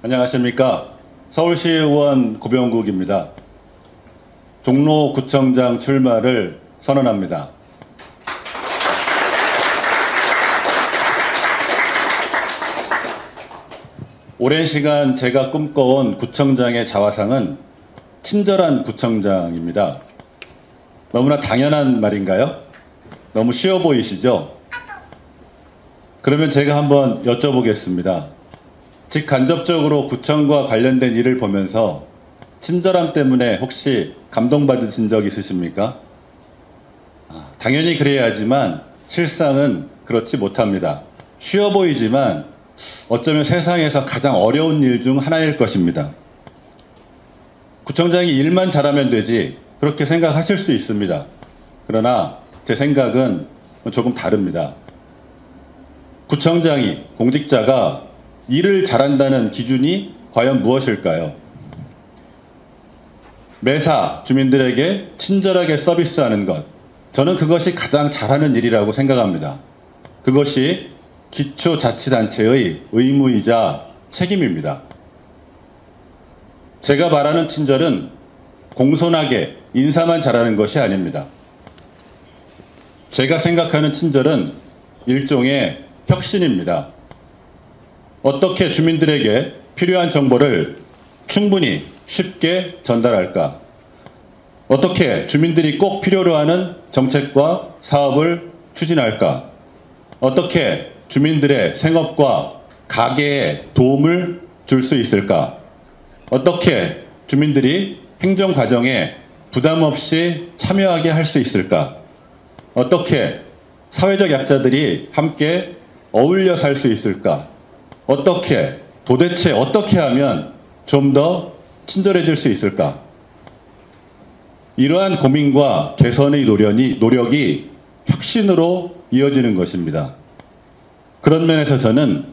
안녕하십니까. 서울시의원 고병국입니다. 종로구청장 출마를 선언합니다. 오랜 시간 제가 꿈꿔온 구청장의 자화상은 친절한 구청장입니다. 너무나 당연한 말인가요? 너무 쉬워 보이시죠? 그러면 제가 한번 여쭤보겠습니다. 직간접적으로 구청과 관련된 일을 보면서 친절함 때문에 혹시 감동받으신 적 있으십니까? 당연히 그래야지만 실상은 그렇지 못합니다. 쉬워 보이지만 어쩌면 세상에서 가장 어려운 일 중 하나일 것입니다. 구청장이 일만 잘하면 되지 그렇게 생각하실 수 있습니다. 그러나 제 생각은 조금 다릅니다. 구청장이, 공직자가 일을 잘한다는 기준이 과연 무엇일까요? 매사 주민들에게 친절하게 서비스하는 것, 저는 그것이 가장 잘하는 일이라고 생각합니다. 그것이 기초자치단체의 의무이자 책임입니다. 제가 말하는 친절은 공손하게 인사만 잘하는 것이 아닙니다. 제가 생각하는 친절은 일종의 혁신입니다. 어떻게 주민들에게 필요한 정보를 충분히 쉽게 전달할까? 어떻게 주민들이 꼭 필요로 하는 정책과 사업을 추진할까? 어떻게 주민들의 생업과 가게에 도움을 줄 수 있을까? 어떻게 주민들이 행정 과정에 부담 없이 참여하게 할 수 있을까? 어떻게 사회적 약자들이 함께 어울려 살 수 있을까? 도대체 어떻게 하면 좀 더 친절해질 수 있을까? 이러한 고민과 개선의 노력이 혁신으로 이어지는 것입니다. 그런 면에서 저는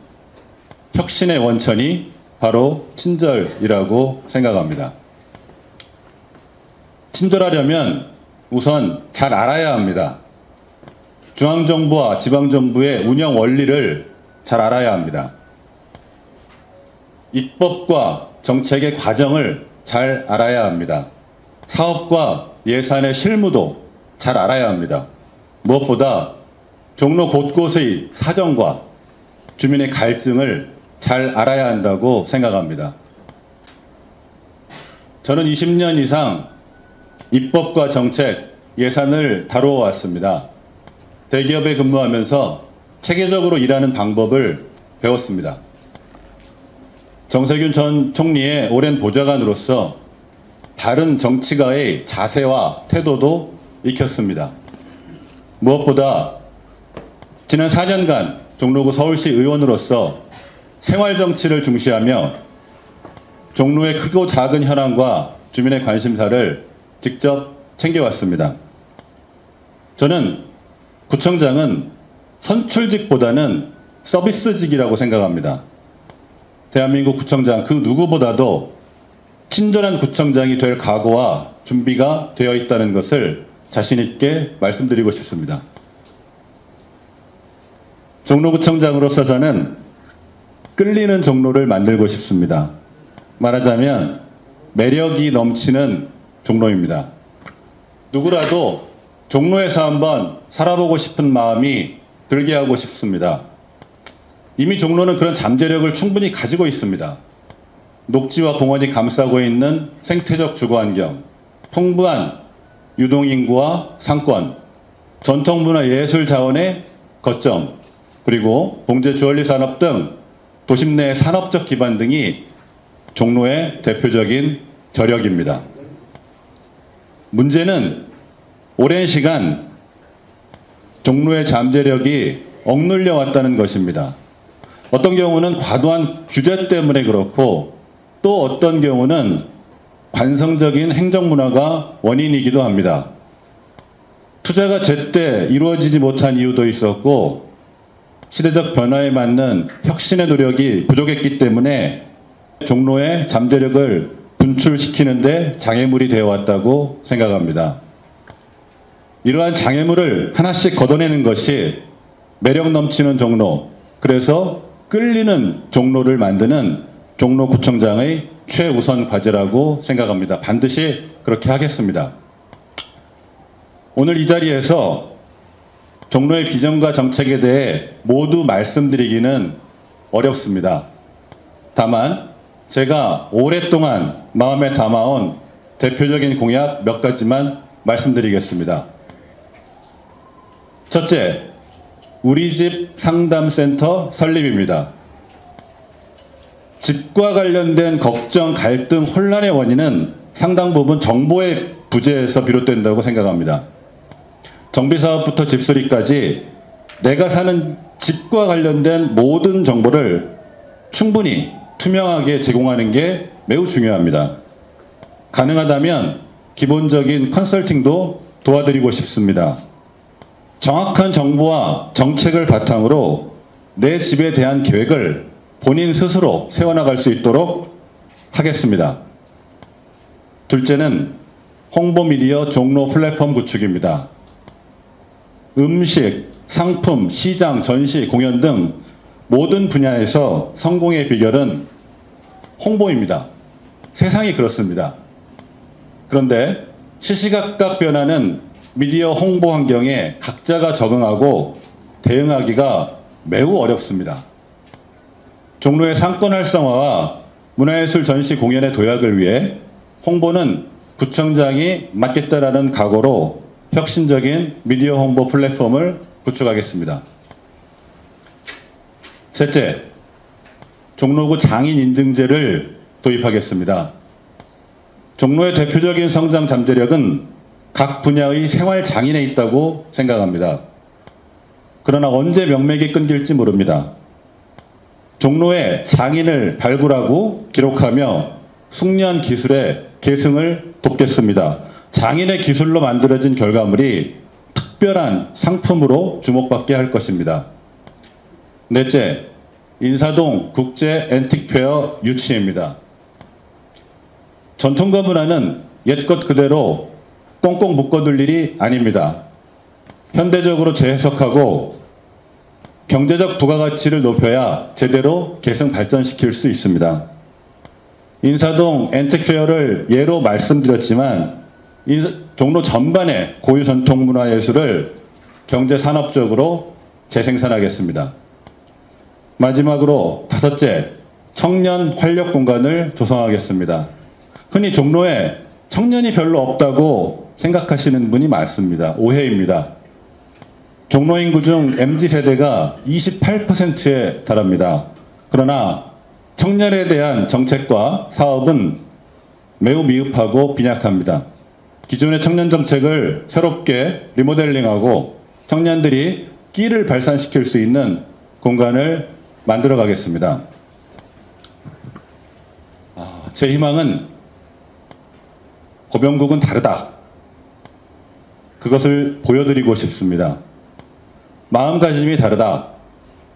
혁신의 원천이 바로 친절이라고 생각합니다. 친절하려면 우선 잘 알아야 합니다. 중앙정부와 지방정부의 운영 원리를 잘 알아야 합니다. 입법과 정책의 과정을 잘 알아야 합니다. 사업과 예산의 실무도 잘 알아야 합니다. 무엇보다 종로 곳곳의 사정과 주민의 갈증을 잘 알아야 한다고 생각합니다. 저는 20년 이상 입법과 정책, 예산을 다루어 왔습니다. 대기업에 근무하면서 체계적으로 일하는 방법을 배웠습니다. 정세균 전 총리의 오랜 보좌관으로서 다른 정치가의 자세와 태도도 익혔습니다. 무엇보다 지난 4년간 종로구 서울시 의원으로서 생활정치를 중시하며 종로의 크고 작은 현안과 주민의 관심사를 직접 챙겨왔습니다. 저는 구청장은 선출직보다는 서비스직이라고 생각합니다. 대한민국 구청장 그 누구보다도 친절한 구청장이 될 각오와 준비가 되어 있다는 것을 자신 있게 말씀드리고 싶습니다. 종로구청장으로서 저는 끌리는 종로를 만들고 싶습니다. 말하자면 매력이 넘치는 종로입니다. 누구라도 종로에서 한번 살아보고 싶은 마음이 들게 하고 싶습니다. 이미 종로는 그런 잠재력을 충분히 가지고 있습니다. 녹지와 공원이 감싸고 있는 생태적 주거환경, 풍부한 유동인구와 상권, 전통문화 예술 자원의 거점, 그리고 봉제 주얼리 산업 등 도심 내 산업적 기반 등이 종로의 대표적인 저력입니다. 문제는 오랜 시간 종로의 잠재력이 억눌려 왔다는 것입니다. 어떤 경우는 과도한 규제 때문에 그렇고 또 어떤 경우는 관성적인 행정문화가 원인이기도 합니다. 투자가 제때 이루어지지 못한 이유도 있었고 시대적 변화에 맞는 혁신의 노력이 부족했기 때문에 종로의 잠재력을 분출시키는 데 장애물이 되어 왔다고 생각합니다. 이러한 장애물을 하나씩 걷어내는 것이 매력 넘치는 종로, 그래서 끌리는 종로를 만드는 종로구청장의 최우선 과제라고 생각합니다. 반드시 그렇게 하겠습니다. 오늘 이 자리에서 종로의 비전과 정책에 대해 모두 말씀드리기는 어렵습니다. 다만 제가 오랫동안 마음에 담아온 대표적인 공약 몇 가지만 말씀드리겠습니다. 첫째, 우리 집 상담센터 설립입니다. 집과 관련된 걱정, 갈등, 혼란의 원인은 상당 부분 정보의 부재에서 비롯된다고 생각합니다. 정비사업부터 집수리까지 내가 사는 집과 관련된 모든 정보를 충분히 투명하게 제공하는 게 매우 중요합니다. 가능하다면 기본적인 컨설팅도 도와드리고 싶습니다. 정확한 정보와 정책을 바탕으로 내 집에 대한 계획을 본인 스스로 세워나갈 수 있도록 하겠습니다. 둘째는 홍보 미디어 종로 플랫폼 구축입니다. 음식, 상품, 시장, 전시, 공연 등 모든 분야에서 성공의 비결은 홍보입니다. 세상이 그렇습니다. 그런데 시시각각 변하는 미디어 홍보 환경에 각자가 적응하고 대응하기가 매우 어렵습니다. 종로의 상권 활성화와 문화예술 전시 공연의 도약을 위해 홍보는 구청장이 맡겠다라는 각오로 혁신적인 미디어 홍보 플랫폼을 구축하겠습니다. 셋째, 종로구 장인 인증제를 도입하겠습니다. 종로의 대표적인 성장 잠재력은 각 분야의 생활 장인에 있다고 생각합니다. 그러나 언제 명맥이 끊길지 모릅니다. 종로의 장인을 발굴하고 기록하며 숙련 기술의 계승을 돕겠습니다. 장인의 기술로 만들어진 결과물이 특별한 상품으로 주목받게 할 것입니다. 넷째, 인사동 국제 앤틱페어 유치입니다. 전통과 문화는 옛것 그대로 꽁꽁 묶어둘 일이 아닙니다. 현대적으로 재해석하고 경제적 부가가치를 높여야 제대로 계승 발전시킬 수 있습니다. 인사동 앤틱페어를 예로 말씀드렸지만 종로 전반의 고유 전통 문화예술을 경제산업적으로 재생산하겠습니다. 마지막으로 다섯째, 청년 활력 공간을 조성하겠습니다. 흔히 종로에 청년이 별로 없다고 생각하시는 분이 많습니다. 오해입니다. 종로 인구 중 MZ세대가 28%에 달합니다. 그러나 청년에 대한 정책과 사업은 매우 미흡하고 빈약합니다. 기존의 청년 정책을 새롭게 리모델링하고 청년들이 끼를 발산시킬 수 있는 공간을 만들어 가겠습니다. 제 희망은 고병국은 다르다. 그것을 보여드리고 싶습니다. 마음가짐이 다르다.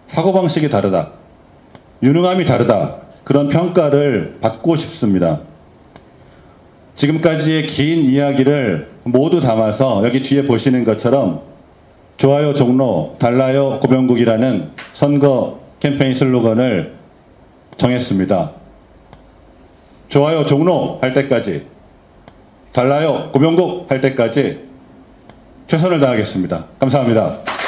사고방식이 다르다. 유능함이 다르다. 그런 평가를 받고 싶습니다. 지금까지의 긴 이야기를 모두 담아서 여기 뒤에 보시는 것처럼 좋아요 종로, 달라요 고병국이라는 선거 캠페인 슬로건을 정했습니다. 좋아요 종로 할 때까지, 달라요 고병국 할 때까지 최선을 다하겠습니다. 감사합니다.